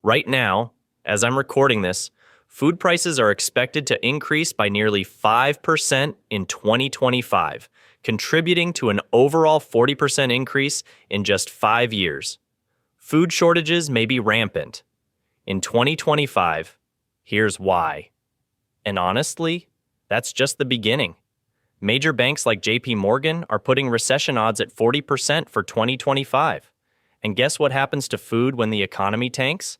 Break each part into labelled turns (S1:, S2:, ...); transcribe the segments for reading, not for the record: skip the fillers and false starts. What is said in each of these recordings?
S1: Right now, as I'm recording this, food prices are expected to increase by nearly 5% in 2025, contributing to an overall 40% increase in just 5 years. Food shortages may be rampant. In 2025, here's why. And honestly, that's just the beginning. Major banks like JP Morgan are putting recession odds at 40% for 2025. And guess what happens to food when the economy tanks?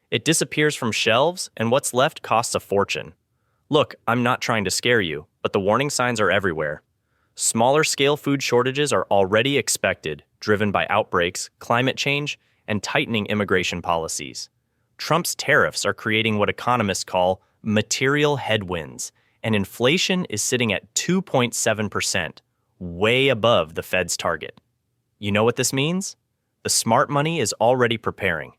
S1: It disappears from shelves, and what's left costs a fortune. Look, I'm not trying to scare you, but the warning signs are everywhere. Smaller scale food shortages are already expected, driven by outbreaks, climate change, and tightening immigration policies. Trump's tariffs are creating what economists call material headwinds, and inflation is sitting at 2.7%, way above the Fed's target. You know what this means? The smart money is already preparing.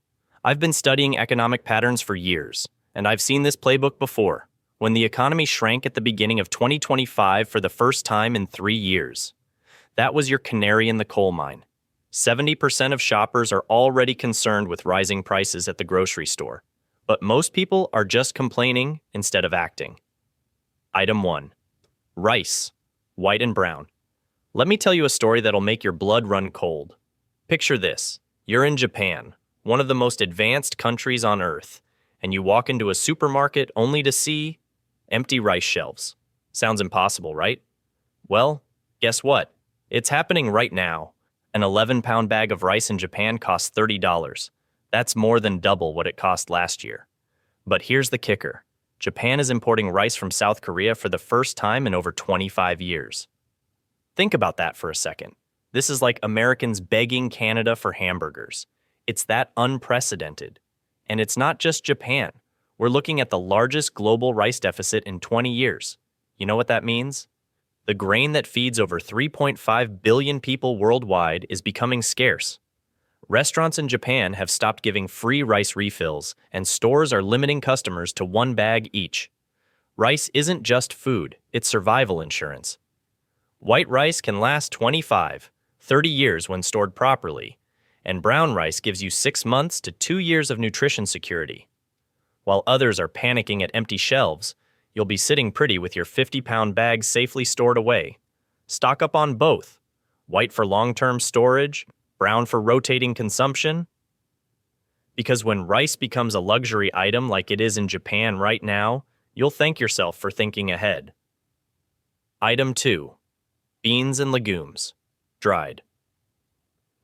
S1: I've been studying economic patterns for years, and I've seen this playbook before, when the economy shrank at the beginning of 2025 for the first time in 3 years. That was your canary in the coal mine. 70% of shoppers are already concerned with rising prices at the grocery store, but most people are just complaining instead of acting. Item 1. Rice, white and brown. Let me tell you a story that'll make your blood run cold. Picture this. You're in Japan, one of the most advanced countries on Earth, and you walk into a supermarket only to see empty rice shelves. Sounds impossible, right? Well, guess what? It's happening right now. An 11-pound bag of rice in Japan costs $30. That's more than double what it cost last year. But here's the kicker. Japan is importing rice from South Korea for the first time in over 25 years. Think about that for a second. This is like Americans begging Canada for hamburgers. It's that unprecedented. And it's not just Japan. We're looking at the largest global rice deficit in 20 years. You know what that means? The grain that feeds over 3.5 billion people worldwide is becoming scarce. Restaurants in Japan have stopped giving free rice refills, and stores are limiting customers to 1 bag each. Rice isn't just food, it's survival insurance. White rice can last 25, 30 years when stored properly, and brown rice gives you 6 months to 2 years of nutrition security. While others are panicking at empty shelves, you'll be sitting pretty with your 50-pound bags safely stored away. Stock up on both, white for long-term storage, brown for rotating consumption. Because when rice becomes a luxury item like it is in Japan right now, you'll thank yourself for thinking ahead. Item 2. Beans and legumes, dried.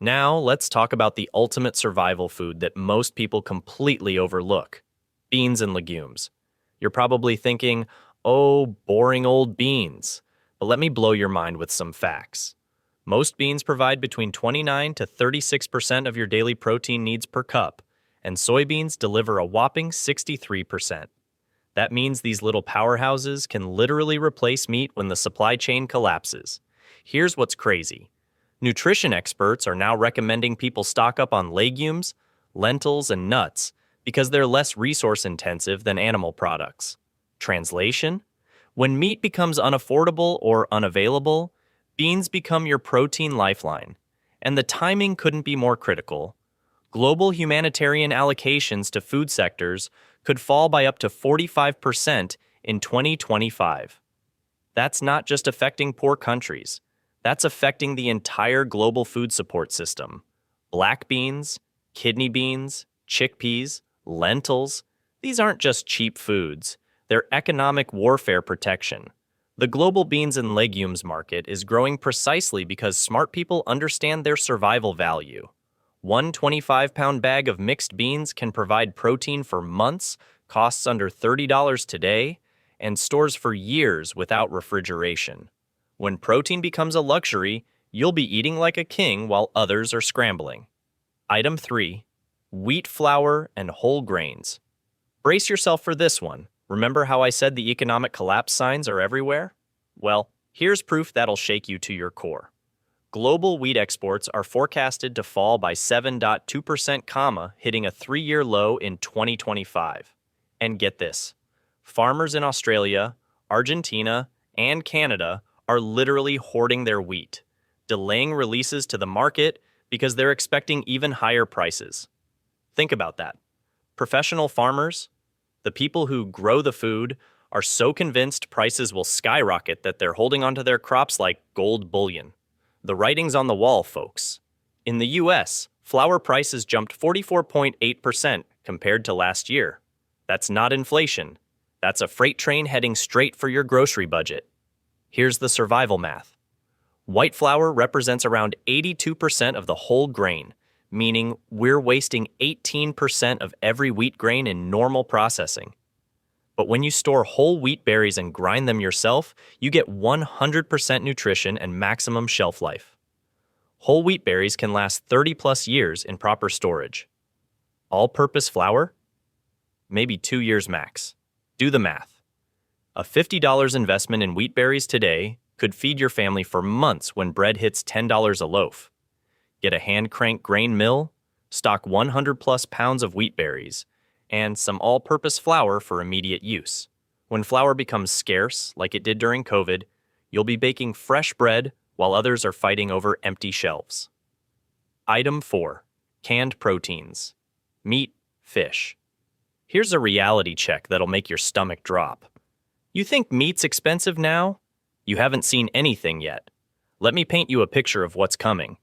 S1: Now, let's talk about the ultimate survival food that most people completely overlook. Beans and legumes. You're probably thinking, oh, boring old beans. But let me blow your mind with some facts. Most beans provide between 29 to 36% of your daily protein needs per cup, and soybeans deliver a whopping 63%. That means these little powerhouses can literally replace meat when the supply chain collapses. Here's what's crazy. Nutrition experts are now recommending people stock up on legumes, lentils, and nuts because they're less resource-intensive than animal products. Translation? When meat becomes unaffordable or unavailable, beans become your protein lifeline. And the timing couldn't be more critical. Global humanitarian allocations to food sectors could fall by up to 45% in 2025. That's not just affecting poor countries. That's affecting the entire global food support system. Black beans, kidney beans, chickpeas, lentils, these aren't just cheap foods. They're economic warfare protection. The global beans and legumes market is growing precisely because smart people understand their survival value. One 25-pound bag of mixed beans can provide protein for months, costs under $30 today, and stores for years without refrigeration. When protein becomes a luxury, you'll be eating like a king while others are scrambling. Item 3. Wheat flour and whole grains. Brace yourself for this one. Remember how I said the economic collapse signs are everywhere? Well, here's proof that'll shake you to your core. Global wheat exports are forecasted to fall by 7.2%, hitting a 3-year low in 2025. And get this, farmers in Australia, Argentina, and Canada are literally hoarding their wheat, delaying releases to the market because they're expecting even higher prices. Think about that. Professional farmers, the people who grow the food, are so convinced prices will skyrocket that they're holding onto their crops like gold bullion. The writing's on the wall, folks. In the US, flour prices jumped 44.8% compared to last year. That's not inflation. That's a freight train heading straight for your grocery budget. Here's the survival math. White flour represents around 82% of the whole grain, meaning we're wasting 18% of every wheat grain in normal processing. But when you store whole wheat berries and grind them yourself, you get 100% nutrition and maximum shelf life. Whole wheat berries can last 30 plus years in proper storage. All-purpose flour? Maybe 2 years max. Do the math. A $50 investment in wheat berries today could feed your family for months when bread hits $10 a loaf. Get a hand-crank grain mill, stock 100 plus pounds of wheat berries, and some all-purpose flour for immediate use. When flour becomes scarce, like it did during COVID, you'll be baking fresh bread while others are fighting over empty shelves. Item 4. Canned proteins. Meat, fish. Here's a reality check that'll make your stomach drop. You think meat's expensive now? You haven't seen anything yet. Let me paint you a picture of what's coming.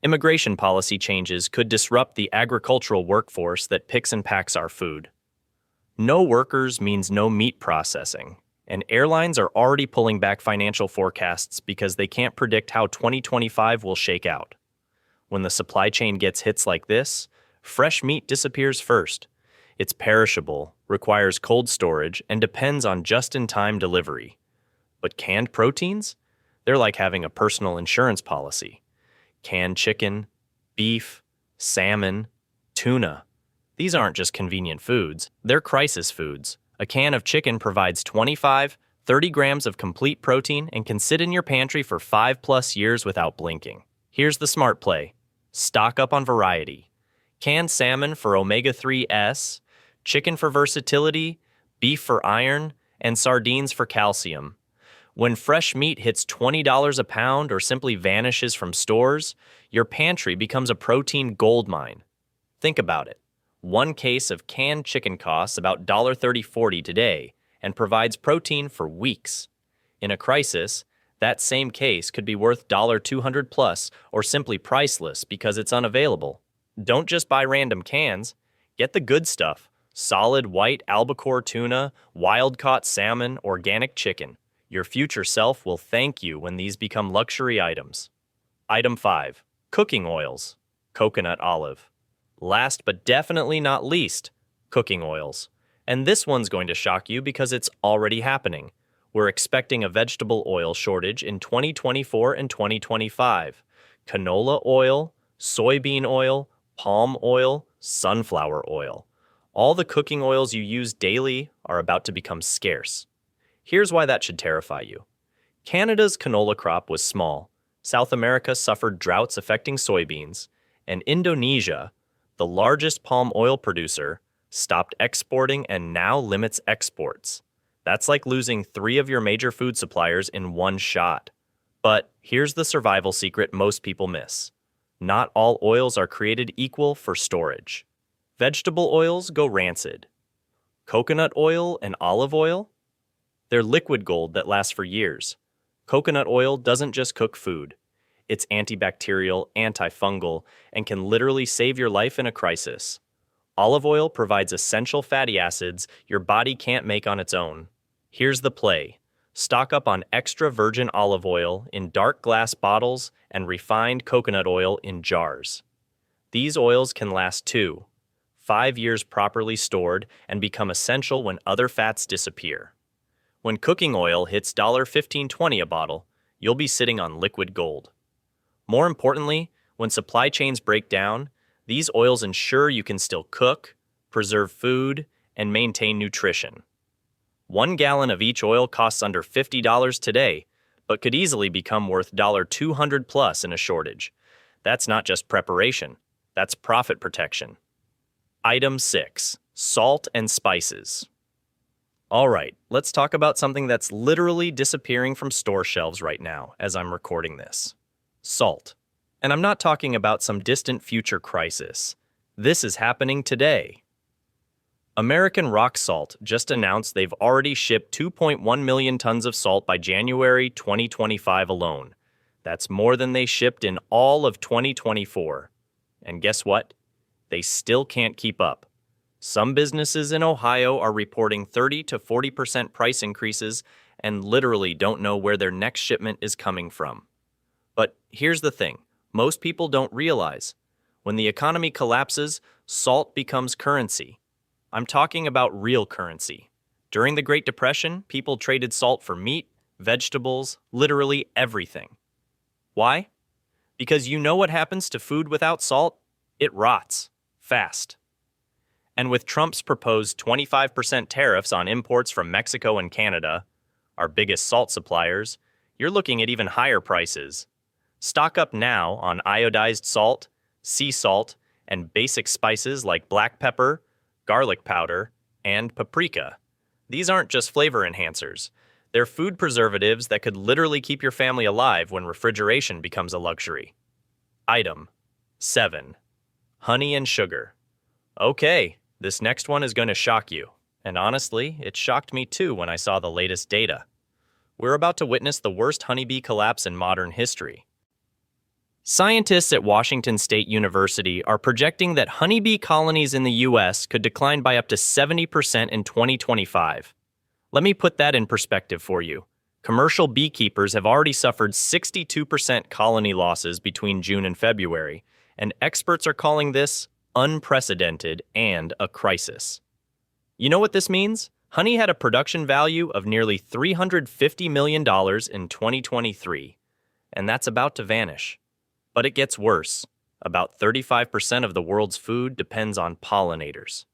S1: Immigration policy changes could disrupt the agricultural workforce that picks and packs our food. No workers means no meat processing, and airlines are already pulling back financial forecasts because they can't predict how 2025 will shake out. When the supply chain gets hits like this, fresh meat disappears first. It's perishable, requires cold storage, and depends on just-in-time delivery. But canned proteins? They're like having a personal insurance policy. Canned chicken, beef, salmon, tuna. These aren't just convenient foods, they're crisis foods. A can of chicken provides 25, 30 grams of complete protein and can sit in your pantry for 5+ years without blinking. Here's the smart play. Stock up on variety. Canned salmon for omega-3s, chicken for versatility, beef for iron, and sardines for calcium. When fresh meat hits $20 a pound or simply vanishes from stores, your pantry becomes a protein goldmine. Think about it. One case of canned chicken costs about $1.30-$1.40 today and provides protein for weeks. In a crisis, that same case could be worth $200 plus or simply priceless because it's unavailable. Don't just buy random cans. Get the good stuff. Solid white albacore tuna, wild-caught salmon, organic chicken. Your future self will thank you when these become luxury items. Item 5. Cooking oils. Coconut olive. Last but definitely not least, cooking oils. And this one's going to shock you because it's already happening. We're expecting a vegetable oil shortage in 2024 and 2025. Canola oil, soybean oil, palm oil, sunflower oil. All the cooking oils you use daily are about to become scarce. Here's why that should terrify you. Canada's canola crop was small, South America suffered droughts affecting soybeans, and Indonesia, the largest palm oil producer, stopped exporting and now limits exports. That's like losing 3 of your major food suppliers in one shot. But here's the survival secret most people miss. Not all oils are created equal for storage. Vegetable oils go rancid. Coconut oil and olive oil? They're liquid gold that lasts for years. Coconut oil doesn't just cook food. It's antibacterial, antifungal, and can literally save your life in a crisis. Olive oil provides essential fatty acids your body can't make on its own. Here's the play. Stock up on extra virgin olive oil in dark glass bottles and refined coconut oil in jars. These oils can last 2-5 years properly stored and become essential when other fats disappear. When cooking oil hits $15-$20 a bottle, you'll be sitting on liquid gold. More importantly, when supply chains break down, these oils ensure you can still cook, preserve food, and maintain nutrition. 1 gallon of each oil costs under $50 today, but could easily become worth $200 plus in a shortage. That's not just preparation, that's profit protection. Item 6. Salt and spices. All right, let's talk about something that's literally disappearing from store shelves right now as I'm recording this. Salt. And I'm not talking about some distant future crisis. This is happening today. American Rock Salt just announced they've already shipped 2.1 million tons of salt by January 2025 alone. That's more than they shipped in all of 2024. And guess what? They still can't keep up. Some businesses in Ohio are reporting 30 to 40% price increases and literally don't know where their next shipment is coming from. But here's the thing, most people don't realize. When the economy collapses, salt becomes currency. I'm talking about real currency. During the Great Depression, people traded salt for meat, vegetables, literally everything. Why? Because you know what happens to food without salt? It rots. Fast. And with Trump's proposed 25% tariffs on imports from Mexico and Canada, our biggest salt suppliers, you're looking at even higher prices. Stock up now on iodized salt, sea salt, and basic spices like black pepper, garlic powder, and paprika. These aren't just flavor enhancers. They're food preservatives that could literally keep your family alive when refrigeration becomes a luxury. Item 7. Honey and sugar. Okay, this next one is going to shock you. And honestly, it shocked me too when I saw the latest data. We're about to witness the worst honeybee collapse in modern history. Scientists at Washington State University are projecting that honeybee colonies in the U.S. could decline by up to 70% in 2025. Let me put that in perspective for you. Commercial beekeepers have already suffered 62% colony losses between June and February, and experts are calling this unprecedented and a crisis. You know what this means? Honey had a production value of nearly $350 million in 2023, and that's about to vanish. But it gets worse. About 35% of the world's food depends on pollinators.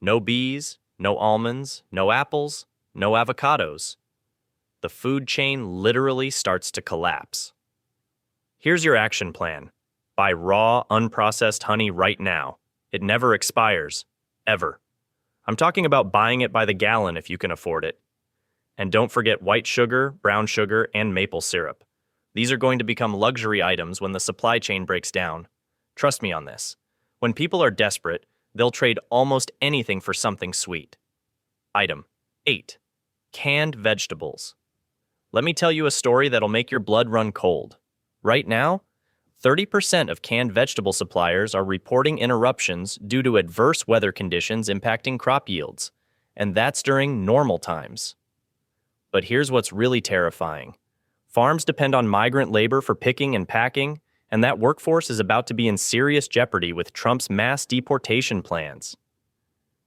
S1: No bees, no almonds, no apples, no avocados. The food chain literally starts to collapse. Here's your action plan. Buy raw, unprocessed honey right now. It never expires. Ever. I'm talking about buying it by the gallon if you can afford it. And don't forget white sugar, brown sugar, and maple syrup. These are going to become luxury items when the supply chain breaks down. Trust me on this. When people are desperate, they'll trade almost anything for something sweet. Item 8. Canned vegetables. Let me tell you a story that'll make your blood run cold. Right now, 30% of canned vegetable suppliers are reporting interruptions due to adverse weather conditions impacting crop yields, and that's during normal times. But here's what's really terrifying. Farms depend on migrant labor for picking and packing, and that workforce is about to be in serious jeopardy with Trump's mass deportation plans.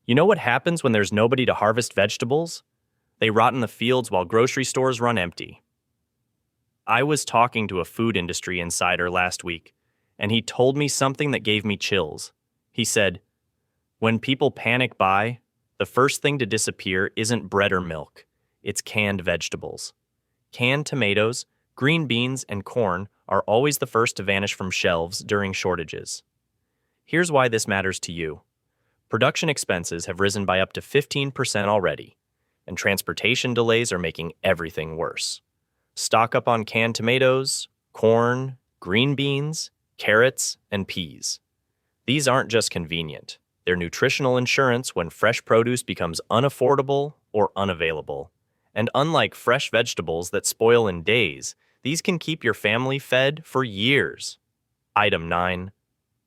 S1: You know what happens when there's nobody to harvest vegetables? They rot in the fields while grocery stores run empty. I was talking to a food industry insider last week, and he told me something that gave me chills. He said, "When people panic buy, the first thing to disappear isn't bread or milk, it's canned vegetables. Canned tomatoes, green beans, and corn are always the first to vanish from shelves during shortages." Here's why this matters to you. Production expenses have risen by up to 15% already, and transportation delays are making everything worse. Stock up on canned tomatoes, corn, green beans, carrots, and peas. These aren't just convenient. They're nutritional insurance when fresh produce becomes unaffordable or unavailable. And unlike fresh vegetables that spoil in days, these can keep your family fed for years. Item 9.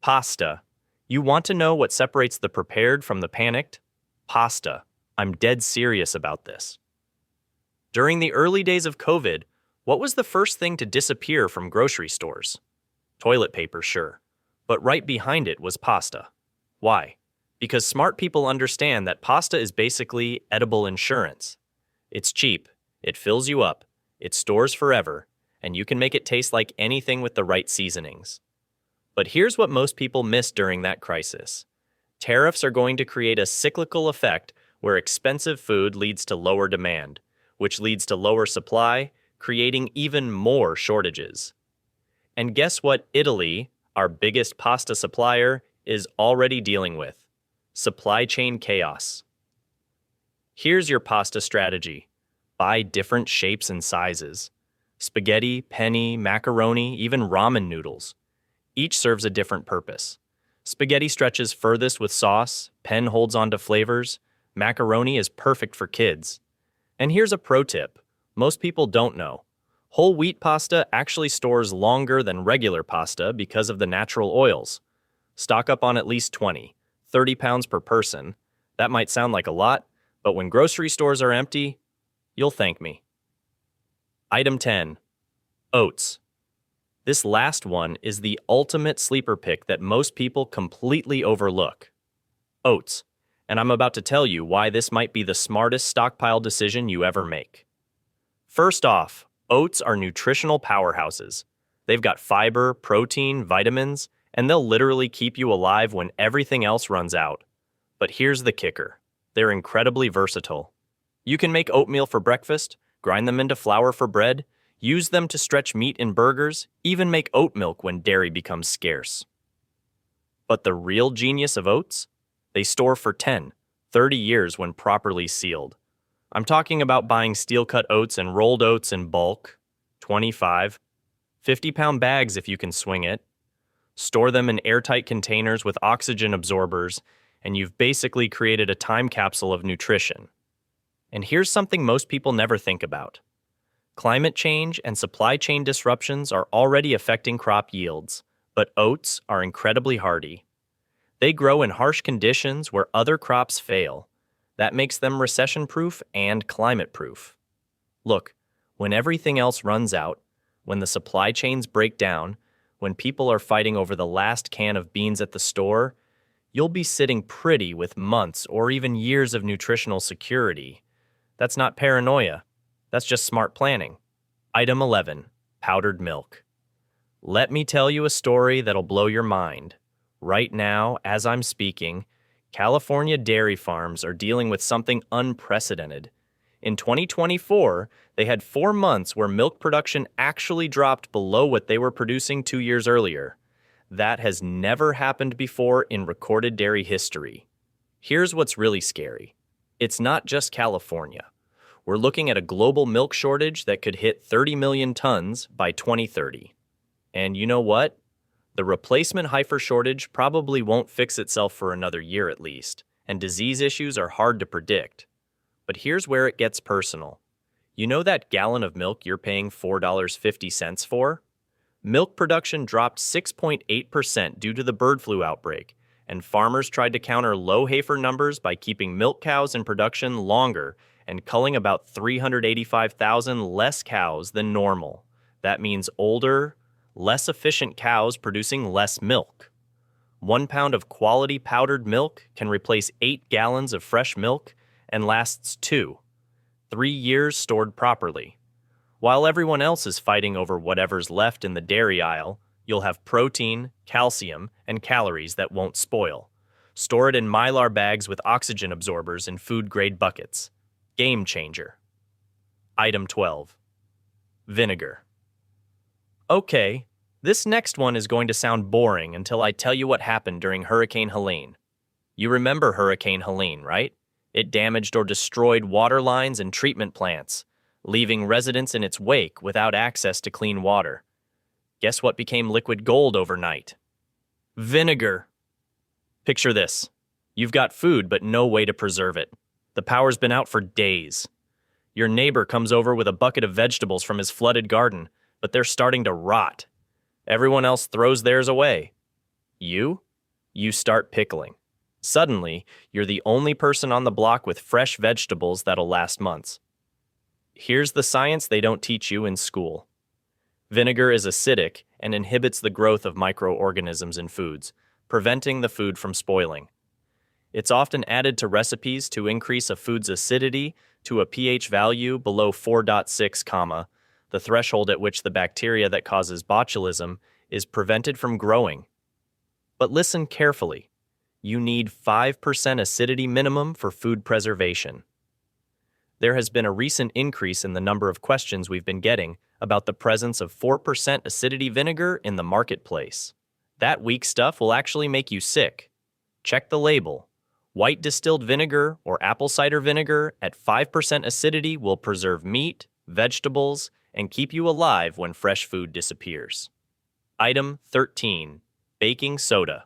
S1: Pasta. You want to know what separates the prepared from the panicked? Pasta. I'm dead serious about this. During the early days of COVID, what was the first thing to disappear from grocery stores? Toilet paper, sure. But right behind it was pasta. Why? Because smart people understand that pasta is basically edible insurance. It's cheap, it fills you up, it stores forever, and you can make it taste like anything with the right seasonings. But here's what most people miss during that crisis. Tariffs are going to create a cyclical effect where expensive food leads to lower demand, which leads to lower supply, creating even more shortages. And guess what Italy, our biggest pasta supplier, is already dealing with? Supply chain chaos. Here's your pasta strategy. Buy different shapes and sizes. Spaghetti, penne, macaroni, even ramen noodles. Each serves a different purpose. Spaghetti stretches furthest with sauce, pen holds onto flavors, macaroni is perfect for kids. And here's a pro tip most people don't know. Whole wheat pasta actually stores longer than regular pasta because of the natural oils. Stock up on at least 20, 30 pounds per person. That might sound like a lot, but when grocery stores are empty, you'll thank me. Item 10. Oats. This last one is the ultimate sleeper pick that most people completely overlook. Oats. And I'm about to tell you why this might be the smartest stockpile decision you ever make. First off, oats are nutritional powerhouses. They've got fiber, protein, vitamins, and they'll literally keep you alive when everything else runs out. But here's the kicker. They're incredibly versatile. You can make oatmeal for breakfast, grind them into flour for bread, use them to stretch meat in burgers, even make oat milk when dairy becomes scarce. But the real genius of oats? They store for 10, 30 years when properly sealed. I'm talking about buying steel-cut oats and rolled oats in bulk, 25, 50-pound bags if you can swing it. Store them in airtight containers with oxygen absorbers, and you've basically created a time capsule of nutrition. And here's something most people never think about. Climate change and supply chain disruptions are already affecting crop yields, but oats are incredibly hardy. They grow in harsh conditions where other crops fail. That makes them recession-proof and climate-proof. Look, when everything else runs out, when the supply chains break down, when people are fighting over the last can of beans at the store, you'll be sitting pretty with months or even years of nutritional security. That's not paranoia. That's just smart planning. Item 11. Powdered milk. Let me tell you a story that'll blow your mind. Right now, as I'm speaking, California dairy farms are dealing with something unprecedented. In 2024, they had 4 months where milk production actually dropped below what they were producing 2 years earlier. That has never happened before in recorded dairy history. Here's what's really scary. It's not just California. We're looking at a global milk shortage that could hit 30 million tons by 2030. And you know what? The replacement heifer shortage probably won't fix itself for another year at least, and disease issues are hard to predict. But here's where it gets personal. You know that gallon of milk you're paying $4.50 for? Milk production dropped 6.8% due to the bird flu outbreak, and farmers tried to counter low heifer numbers by keeping milk cows in production longer and culling about 385,000 less cows than normal. That means older, less efficient cows producing less milk. 1 pound of quality powdered milk can replace 8 gallons of fresh milk and lasts 3 years stored properly. While everyone else is fighting over whatever's left in the dairy aisle, you'll have protein, calcium, and calories that won't spoil. Store it in Mylar bags with oxygen absorbers in food-grade buckets. Game changer. Item 12. Vinegar. Okay, this next one is going to sound boring until I tell you what happened during Hurricane Helene. You remember Hurricane Helene, right? It damaged or destroyed water lines and treatment plants, leaving residents in its wake without access to clean water. Guess what became liquid gold overnight? Vinegar. Picture this. You've got food but no way to preserve it. The power's been out for days. Your neighbor comes over with a bucket of vegetables from his flooded garden, but they're starting to rot. Everyone else throws theirs away. You start pickling. Suddenly, you're the only person on the block with fresh vegetables that'll last months. Here's the science they don't teach you in school. Vinegar is acidic and inhibits the growth of microorganisms in foods, preventing the food from spoiling. It's often added to recipes to increase a food's acidity to a pH value below 4.6, the threshold at which the bacteria that causes botulism is prevented from growing. But listen carefully. You need 5% acidity minimum for food preservation. There has been a recent increase in the number of questions we've been getting about the presence of 4% acidity vinegar in the marketplace. That weak stuff will actually make you sick. Check the label. White distilled vinegar or apple cider vinegar at 5% acidity will preserve meat, vegetables, and keep you alive when fresh food disappears. Item 13. Baking soda.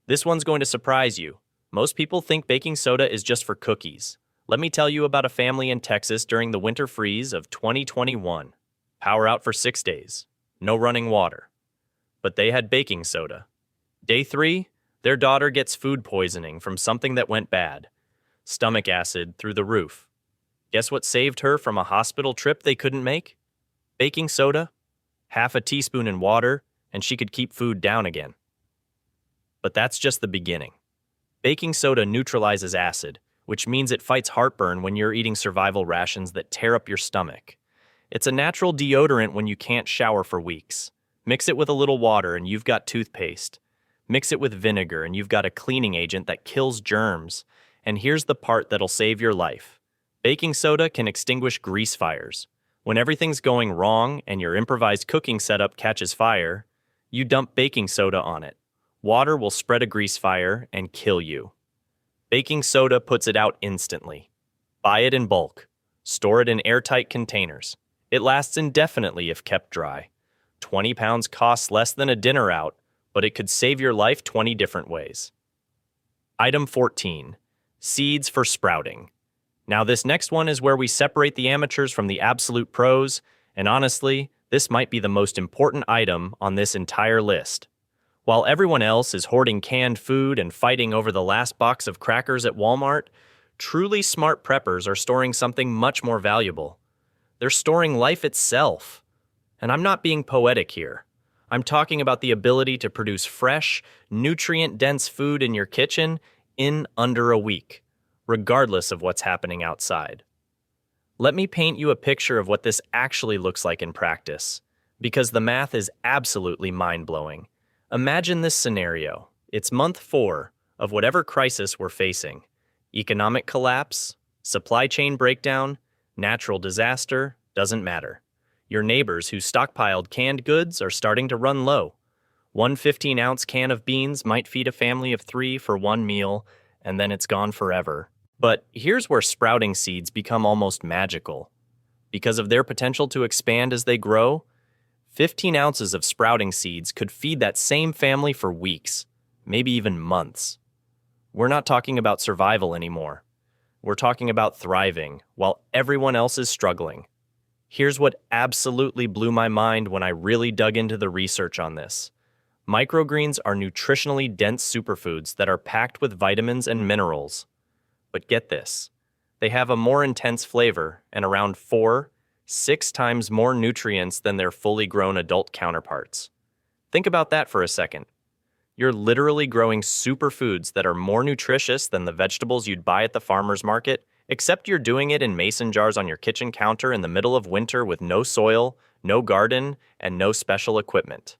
S1: This one's going to surprise you. Most people think baking soda is just for cookies. Let me tell you about a family in Texas during the winter freeze of 2021. Power out for 6 days. No running water. But they had baking soda. Day 3, their daughter gets food poisoning from something that went bad. Stomach acid through the roof. Guess what saved her from a hospital trip they couldn't make? Baking soda, half a teaspoon in water, and she could keep food down again. But that's just the beginning. Baking soda neutralizes acid, which means it fights heartburn when you're eating survival rations that tear up your stomach. It's a natural deodorant when you can't shower for weeks. Mix it with a little water and you've got toothpaste. Mix it with vinegar and you've got a cleaning agent that kills germs. And here's the part that'll save your life. Baking soda can extinguish grease fires. When everything's going wrong and your improvised cooking setup catches fire, you dump baking soda on it. Water will spread a grease fire and kill you. Baking soda puts it out instantly. Buy it in bulk. Store it in airtight containers. It lasts indefinitely if kept dry. 20 pounds costs less than a dinner out, but it could save your life 20 different ways. Item 14. Seeds for sprouting. Now this next one is where we separate the amateurs from the absolute pros, and honestly, this might be the most important item on this entire list. While everyone else is hoarding canned food and fighting over the last box of crackers at Walmart, truly smart preppers are storing something much more valuable. They're storing life itself. And I'm not being poetic here. I'm talking about the ability to produce fresh, nutrient-dense food in your kitchen in under a week, regardless of what's happening outside. Let me paint you a picture of what this actually looks like in practice, because the math is absolutely mind-blowing. Imagine this scenario. It's month 4 of whatever crisis we're facing. Economic collapse, supply chain breakdown, natural disaster, doesn't matter. Your neighbors who stockpiled canned goods are starting to run low. One 15-ounce can of beans might feed a family of 3 for one meal, and then it's gone forever. But here's where sprouting seeds become almost magical. Because of their potential to expand as they grow, 15 ounces of sprouting seeds could feed that same family for weeks, maybe even months. We're not talking about survival anymore. We're talking about thriving while everyone else is struggling. Here's what absolutely blew my mind when I really dug into the research on this. Microgreens are nutritionally dense superfoods that are packed with vitamins and minerals. But get this, they have a more intense flavor and around 4-6 times more nutrients than their fully grown adult counterparts. Think about that for a second. You're literally growing superfoods that are more nutritious than the vegetables you'd buy at the farmer's market, except you're doing it in mason jars on your kitchen counter in the middle of winter with no soil, no garden, and no special equipment.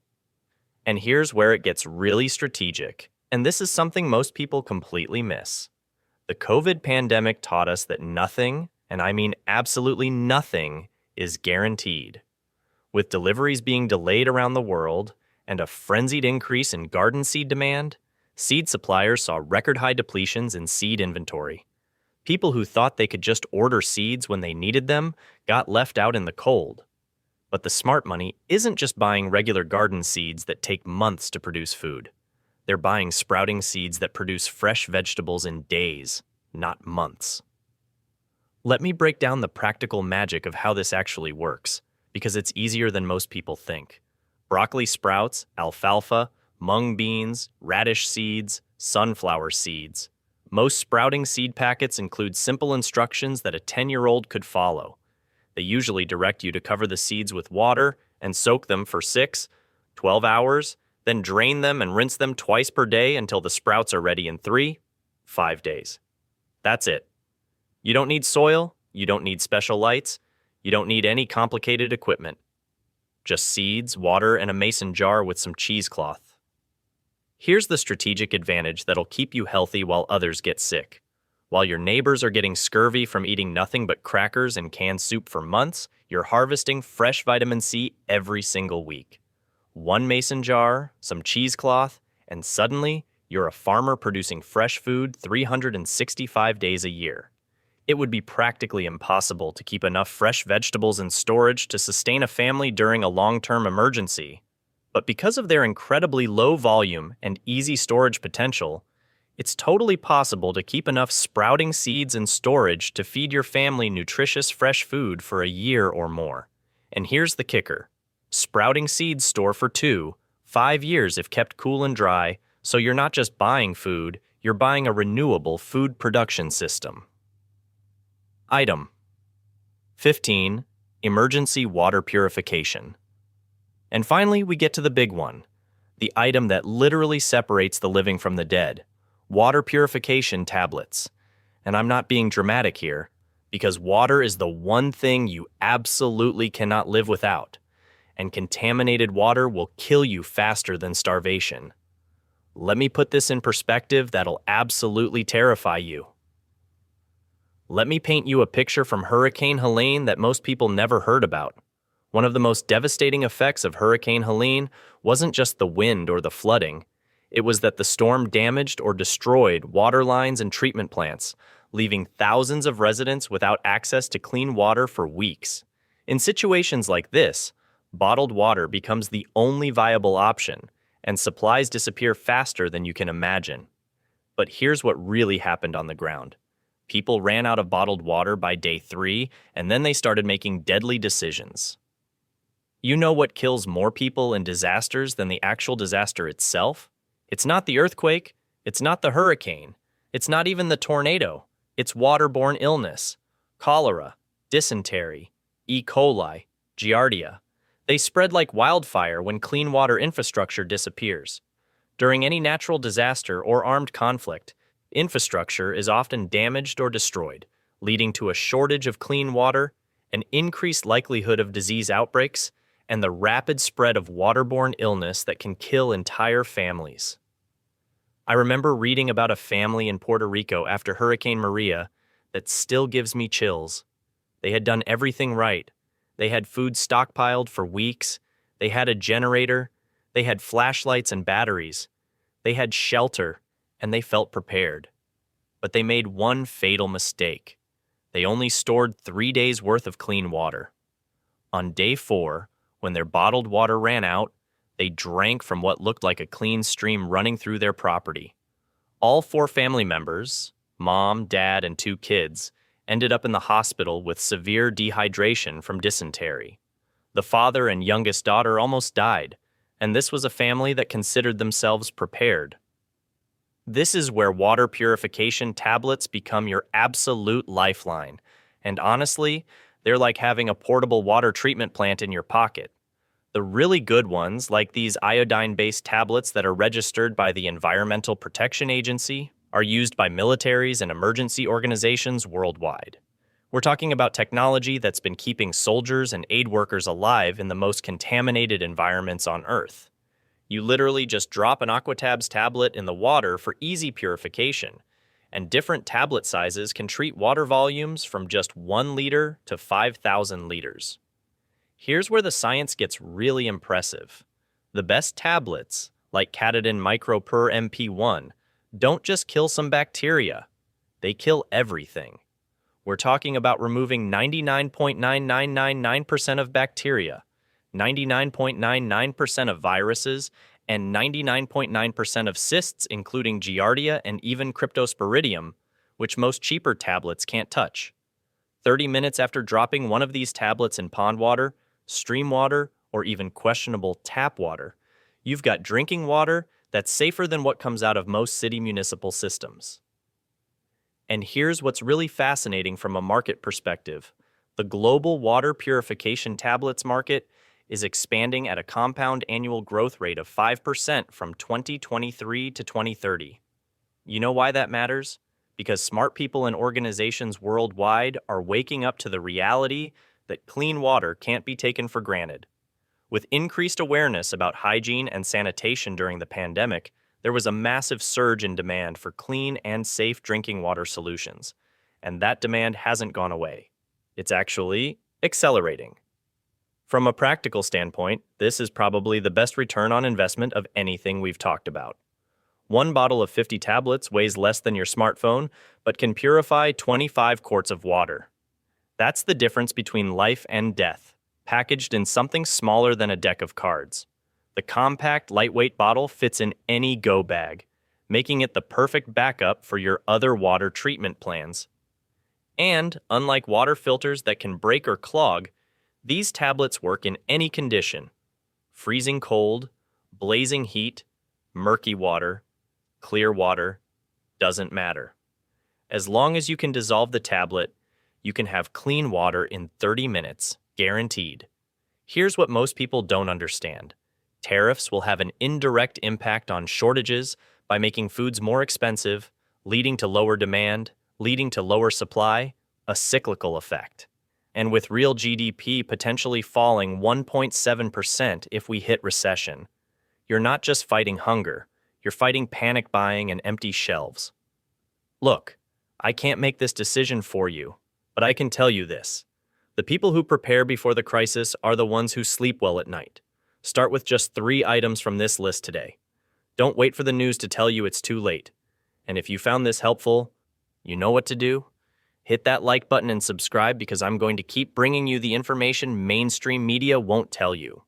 S1: And here's where it gets really strategic, and this is something most people completely miss. The COVID pandemic taught us that nothing, and I mean absolutely nothing, is guaranteed. With deliveries being delayed around the world and a frenzied increase in garden seed demand, seed suppliers saw record-high depletions in seed inventory. People who thought they could just order seeds when they needed them got left out in the cold. But the smart money isn't just buying regular garden seeds that take months to produce food. They're buying sprouting seeds that produce fresh vegetables in days, not months. Let me break down the practical magic of how this actually works, because it's easier than most people think. Broccoli sprouts, alfalfa, mung beans, radish seeds, sunflower seeds. Most sprouting seed packets include simple instructions that a 10-year-old could follow. They usually direct you to cover the seeds with water and soak them for 6-12 hours, then drain them and rinse them twice per day until the sprouts are ready in 3-5 days. That's it. You don't need soil, you don't need special lights, you don't need any complicated equipment. Just seeds, water, and a mason jar with some cheesecloth. Here's the strategic advantage that'll keep you healthy while others get sick. While your neighbors are getting scurvy from eating nothing but crackers and canned soup for months, you're harvesting fresh vitamin C every single week. One mason jar, some cheesecloth, and suddenly you're a farmer producing fresh food 365 days a year. It would be practically impossible to keep enough fresh vegetables in storage to sustain a family during a long-term emergency. But because of their incredibly low volume and easy storage potential, it's totally possible to keep enough sprouting seeds in storage to feed your family nutritious fresh food for a year or more. And here's the kicker. Sprouting seeds store for 5 years if kept cool and dry, so you're not just buying food, you're buying a renewable food production system. Item 15. Emergency water purification. And finally, we get to the big one, the item that literally separates the living from the dead, water purification tablets. And I'm not being dramatic here, because water is the one thing you absolutely cannot live without, and contaminated water will kill you faster than starvation. Let me put this in perspective that'll absolutely terrify you. Let me paint you a picture from Hurricane Helene that most people never heard about. One of the most devastating effects of Hurricane Helene wasn't just the wind or the flooding. It was that the storm damaged or destroyed water lines and treatment plants, leaving thousands of residents without access to clean water for weeks. In situations like this, bottled water becomes the only viable option, and supplies disappear faster than you can imagine. But here's what really happened on the ground. People ran out of bottled water by day 3, and then they started making deadly decisions. You know what kills more people in disasters than the actual disaster itself? It's not the earthquake, it's not the hurricane, it's not even the tornado. It's waterborne illness, cholera, dysentery, E. coli, giardia. They spread like wildfire when clean water infrastructure disappears. During any natural disaster or armed conflict, infrastructure is often damaged or destroyed, leading to a shortage of clean water, an increased likelihood of disease outbreaks, and the rapid spread of waterborne illness that can kill entire families. I remember reading about a family in Puerto Rico after Hurricane Maria that still gives me chills. They had done everything right. They had food stockpiled for weeks. They had a generator. They had flashlights and batteries. They had shelter, and they felt prepared. But they made one fatal mistake. They only stored 3 days' worth of clean water. On day 4, when their bottled water ran out, they drank from what looked like a clean stream running through their property. All 4 family members, mom, dad, and 2 kids, ended up in the hospital with severe dehydration from dysentery. The father and youngest daughter almost died, and this was a family that considered themselves prepared. This is where water purification tablets become your absolute lifeline, and honestly, they're like having a portable water treatment plant in your pocket. The really good ones, like these iodine-based tablets that are registered by the Environmental Protection Agency, are used by militaries and emergency organizations worldwide. We're talking about technology that's been keeping soldiers and aid workers alive in the most contaminated environments on Earth. You literally just drop an Aquatabs tablet in the water for easy purification, and different tablet sizes can treat water volumes from just 1 liter to 5,000 liters. Here's where the science gets really impressive. The best tablets, like Catadin Micro Per MP1, don't just kill some bacteria. They kill everything. We're talking about removing 99.9999% of bacteria, 99.99% of viruses, and 99.9% of cysts, including Giardia and even Cryptosporidium, which most cheaper tablets can't touch. 30 minutes after dropping one of these tablets in pond water, stream water, or even questionable tap water, you've got drinking water that's safer than what comes out of most city municipal systems. And here's what's really fascinating from a market perspective. The global water purification tablets market is expanding at a compound annual growth rate of 5% from 2023 to 2030. You know why that matters? Because smart people and organizations worldwide are waking up to the reality that clean water can't be taken for granted. With increased awareness about hygiene and sanitation during the pandemic, there was a massive surge in demand for clean and safe drinking water solutions, and that demand hasn't gone away. It's actually accelerating. From a practical standpoint, this is probably the best return on investment of anything we've talked about. 1 bottle of 50 tablets weighs less than your smartphone, but can purify 25 quarts of water. That's the difference between life and death, packaged in something smaller than a deck of cards. The compact, lightweight bottle fits in any go bag, making it the perfect backup for your other water treatment plans. And, unlike water filters that can break or clog, these tablets work in any condition: freezing cold, blazing heat, murky water, clear water, doesn't matter. As long as you can dissolve the tablet, you can have clean water in 30 minutes, guaranteed. Here's what most people don't understand. Tariffs will have an indirect impact on shortages by making foods more expensive, leading to lower demand, leading to lower supply, a cyclical effect. And with real GDP potentially falling 1.7% if we hit recession, you're not just fighting hunger, you're fighting panic buying and empty shelves. Look, I can't make this decision for you, but I can tell you this. The people who prepare before the crisis are the ones who sleep well at night. Start with just 3 items from this list today. Don't wait for the news to tell you it's too late. And if you found this helpful, you know what to do. Hit that like button and subscribe, because I'm going to keep bringing you the information mainstream media won't tell you.